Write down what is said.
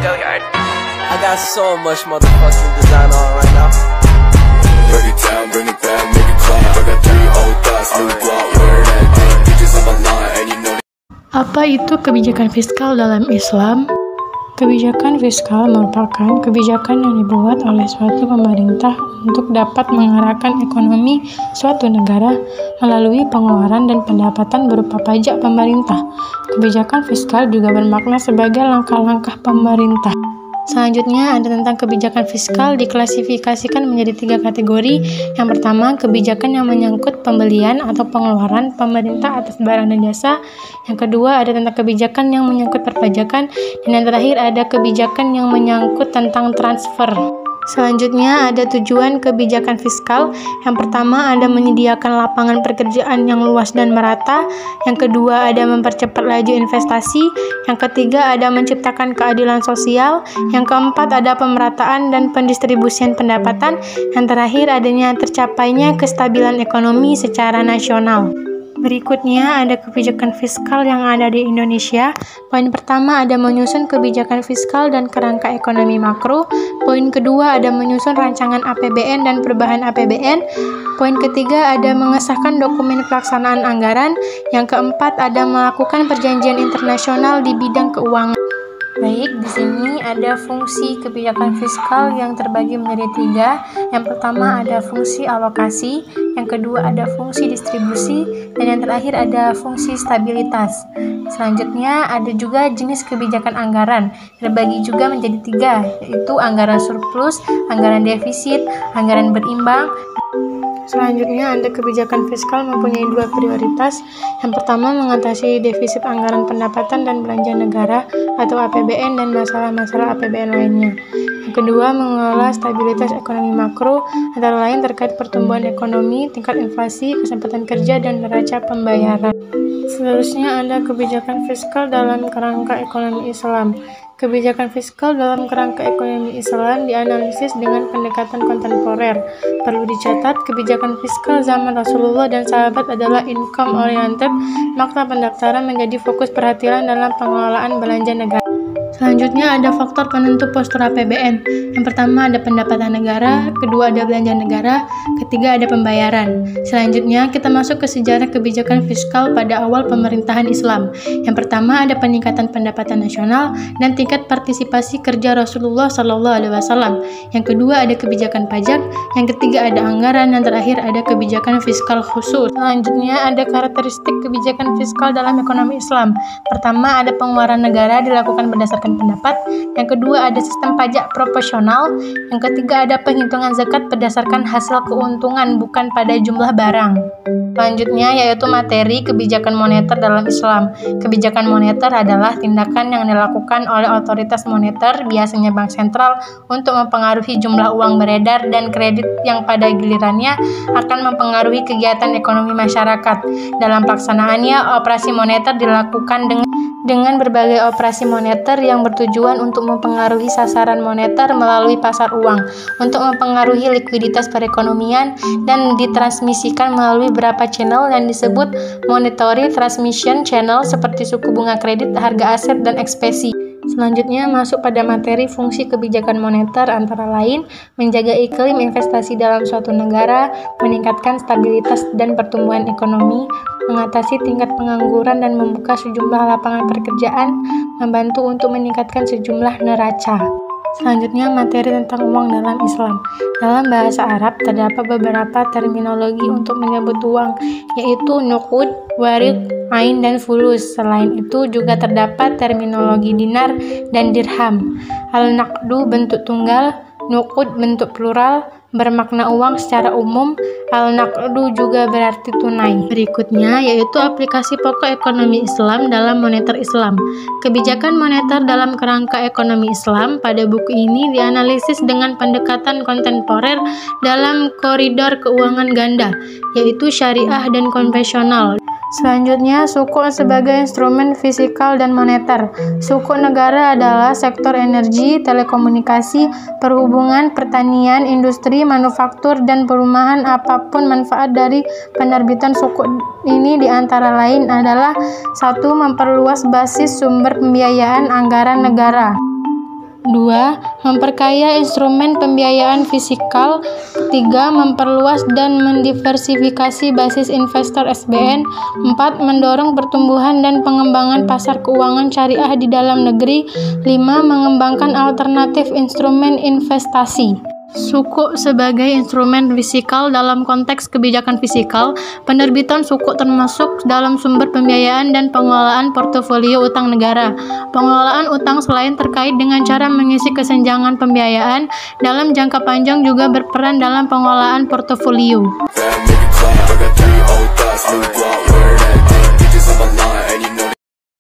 I got so much motherfucking design on right now. Break it down, bring it back, make it clap. I got 3 old thoughts, new block, where that thing. Bitches on my line, and you know. Apa itu kebijakan fiskal dalam Islam? Kebijakan fiskal merupakan kebijakan yang dibuat oleh suatu pemerintah untuk dapat mengarahkan ekonomi suatu negara melalui pengeluaran dan pendapatan berupa pajak pemerintah. Kebijakan fiskal juga bermakna sebagai langkah-langkah pemerintah. Selanjutnya ada tentang kebijakan fiskal diklasifikasikan menjadi 3 kategori. Yang pertama, kebijakan yang menyangkut pembelian atau pengeluaran pemerintah atas barang dan jasa. Yang kedua, ada tentang kebijakan yang menyangkut perpajakan. Dan yang terakhir, ada kebijakan yang menyangkut tentang transfer. Selanjutnya ada tujuan kebijakan fiskal. Yang pertama ada menyediakan lapangan pekerjaan yang luas dan merata. Yang kedua ada mempercepat laju investasi. Yang ketiga ada menciptakan keadilan sosial. Yang keempat ada pemerataan dan pendistribusian pendapatan. Yang terakhir adanya tercapainya kestabilan ekonomi secara nasional. Berikutnya ada kebijakan fiskal yang ada di Indonesia. Poin pertama ada menyusun kebijakan fiskal dan kerangka ekonomi makro. Poin kedua ada menyusun rancangan APBN dan perubahan APBN. Poin ketiga ada mengesahkan dokumen pelaksanaan anggaran. Yang keempat ada melakukan perjanjian internasional di bidang keuangan. Baik, di sini ada fungsi kebijakan fiskal yang terbagi menjadi 3. Yang pertama ada fungsi alokasi, yang kedua ada fungsi distribusi, dan yang terakhir ada fungsi stabilitas. Selanjutnya ada juga jenis kebijakan anggaran, terbagi juga menjadi 3, yaitu anggaran surplus, anggaran defisit, anggaran berimbang. Selanjutnya ada kebijakan fiskal mempunyai 2 prioritas. Yang pertama mengatasi defisit anggaran pendapatan dan belanja negara atau APBN dan masalah-masalah APBN lainnya. Yang kedua mengelola stabilitas ekonomi makro, antara lain terkait pertumbuhan ekonomi, tingkat inflasi, kesempatan kerja, dan neraca pembayaran. Seterusnya ada kebijakan fiskal dalam kerangka ekonomi Islam. Kebijakan fiskal dalam kerangka ekonomi Islam dianalisis dengan pendekatan kontemporer. Perlu dicatat, kebijakan fiskal zaman Rasulullah dan sahabat adalah income oriented, maka pendaftaran menjadi fokus perhatian dalam pengelolaan belanja negara. Selanjutnya ada faktor penentu postur APBN. Yang pertama ada pendapatan negara, kedua ada belanja negara, ketiga ada pembayaran. Selanjutnya kita masuk ke sejarah kebijakan fiskal pada awal pemerintahan Islam. Yang pertama ada peningkatan pendapatan nasional dan tingkat partisipasi kerja Rasulullah SAW. Yang kedua ada kebijakan pajak, yang ketiga ada anggaran, dan terakhir ada kebijakan fiskal khusus. Selanjutnya ada karakteristik kebijakan fiskal dalam ekonomi Islam. Pertama ada pengeluaran negara dilakukan berdasarkan pendapat, yang kedua ada sistem pajak proporsional, yang ketiga ada penghitungan zakat berdasarkan hasil keuntungan bukan pada jumlah barang. Selanjutnya yaitu materi kebijakan moneter dalam Islam. Kebijakan moneter adalah tindakan yang dilakukan oleh otoritas moneter, biasanya bank sentral, untuk mempengaruhi jumlah uang beredar dan kredit yang pada gilirannya akan mempengaruhi kegiatan ekonomi masyarakat. Dalam pelaksanaannya, operasi moneter dilakukan dengan berbagai operasi moneter yang bertujuan untuk mempengaruhi sasaran moneter melalui pasar uang, untuk mempengaruhi likuiditas perekonomian, dan ditransmisikan melalui beberapa channel yang disebut monetary transmission channel seperti suku bunga kredit, harga aset, dan ekspesi. Selanjutnya masuk pada materi fungsi kebijakan moneter, antara lain menjaga iklim investasi dalam suatu negara, meningkatkan stabilitas dan pertumbuhan ekonomi, mengatasi tingkat pengangguran dan membuka sejumlah lapangan pekerjaan, membantu untuk meningkatkan sejumlah neraca. Selanjutnya materi tentang uang dalam Islam. Dalam bahasa Arab terdapat beberapa terminologi untuk menyebut uang, yaitu nuqud, warid, ain, dan fulus. Selain itu juga terdapat terminologi dinar dan dirham. Al-naqdu bentuk tunggal, nuqud bentuk plural, bermakna uang secara umum. Al-naqdu juga berarti tunai. Berikutnya yaitu aplikasi pokok ekonomi Islam dalam moneter Islam. Kebijakan moneter dalam kerangka ekonomi Islam pada buku ini dianalisis dengan pendekatan kontemporer dalam koridor keuangan ganda, yaitu syariah dan konvensional. Selanjutnya, suku sebagai instrumen fisikal dan moneter. Suku negara adalah sektor energi, telekomunikasi, perhubungan, pertanian, industri, manufaktur, dan perumahan. Apapun manfaat dari penerbitan suku ini diantara lain adalah 1. Memperluas basis sumber pembiayaan anggaran negara. 2. Memperkaya instrumen pembiayaan fiskal. 3. Memperluas dan mendiversifikasi basis investor SBN. 4. Mendorong pertumbuhan dan pengembangan pasar keuangan syariah di dalam negeri. 5. Mengembangkan alternatif instrumen investasi. Sukuk sebagai instrumen fiskal. Dalam konteks kebijakan fiskal, penerbitan sukuk termasuk dalam sumber pembiayaan dan pengelolaan portofolio utang negara. Pengelolaan utang selain terkait dengan cara mengisi kesenjangan pembiayaan dalam jangka panjang juga berperan dalam pengelolaan portofolio.